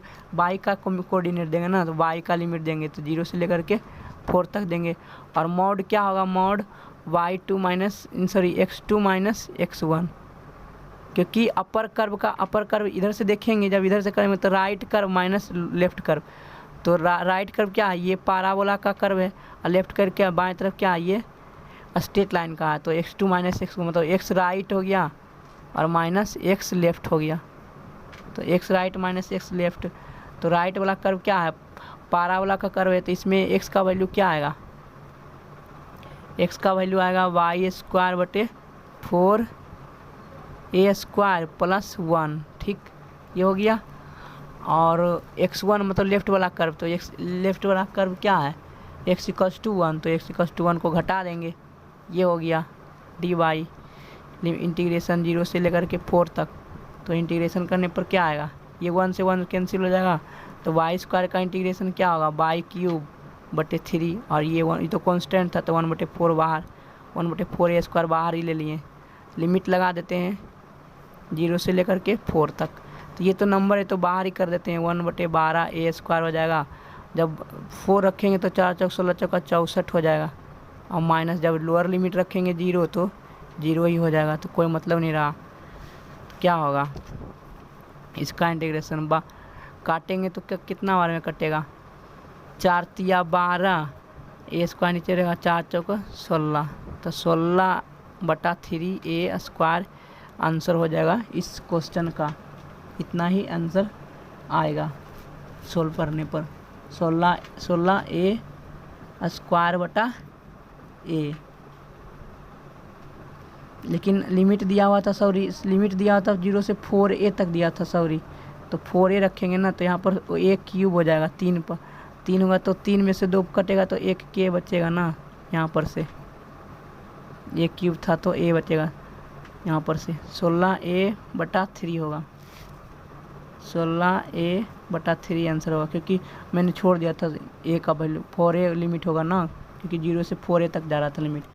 Speaker 1: का कोऑर्डिनेट देंगे ना, तो बाई का लिमिट देंगे तो 0 से लेकर के 4 तक देंगे। और मॉड क्या होगा, मॉड x2 माइनस x1, क्योंकि अपर कर्व इधर से देखेंगे, जब इधर से करेंगे तो right curve minus left curve, तो राइट कर्व क्या है, ये पाराबोला का कर्व है, और लेफ्ट कर्व क्या, बाएं तरफ क्या है, ये स्ट्रेट लाइन का है। तो x2 माइनस x मतलब x राइट हो गया और माइनस x लेफ्ट हो गया, तो x right minus x left. तो राइट वाला कर्व क्या है, पाराबोला का कर्व है, तो इसमें x का वैल्यू क्या आएगा, x का वैल्यू आएगा y² + 4a² + 1। ठीक, ये हो गया। और x1 मतलब लेफ्ट वाला कर्व, तो लेफ्ट वाला कर्व क्या है, x=1, तो x=1 को घटा देंगे, ये हो गया dy, इंटीग्रेशन 0 से लेकर के 4 तक। तो इंटीग्रेशन करने पर क्या आएगा, ये 1 से 1 कैंसिल हो जाएगा, तो y² का इंटीग्रेशन क्या होगा, y³/3, और ये तो कांस्टेंट था तो 1/4 बाहर, 1/4a² बाहर ही ले लिए। लिमिट लगा देते हैं 0 से लेकर के 4 तक, तो ये तो नंबर है तो बाहर ही कर देते हैं, 1/12a² हो जाएगा। जब 4 रखेंगे तो 4 चौक 16 चौका 64 हो जाएगा, और माइनस जब लोअर लिमिट रखेंगे 0 तो 0 ही हो जाएगा, तो कोई मतलब नहीं रहा। तो क्या होगा, इसका इंटीग्रेशन काटेंगे तो कितना बार में कटेगा, 4 तिया 12, a² नीचे रहेगा, 4 चौक 16, तो 16/3a² आंसर हो जाएगा इस क्वेश्चन का। इतना ही आंसर आएगा सोल्व करने पर, 16a² a। लेकिन लिमिट दिया हुआ था, लिमिट दिया हुआ था 0 से 4a तक दिया था, तो 4a रखेंगे ना, तो यहाँ पर a³ हो जाएगा, 3 पर 3 होगा तो 3 में से 2 कटेगा तो 1k बचेगा ना, यहाँ पर से a³ था तो a बचेगा यहाँ पर से, 16a/3 होगा, 16a/3 आंसर होगा, क्योंकि मैंने छोड़ दिया था a का वैल्यू, 4a लिमिट होगा ना, क्योंकि 0 से 4a तक जा रहा था लिमिट।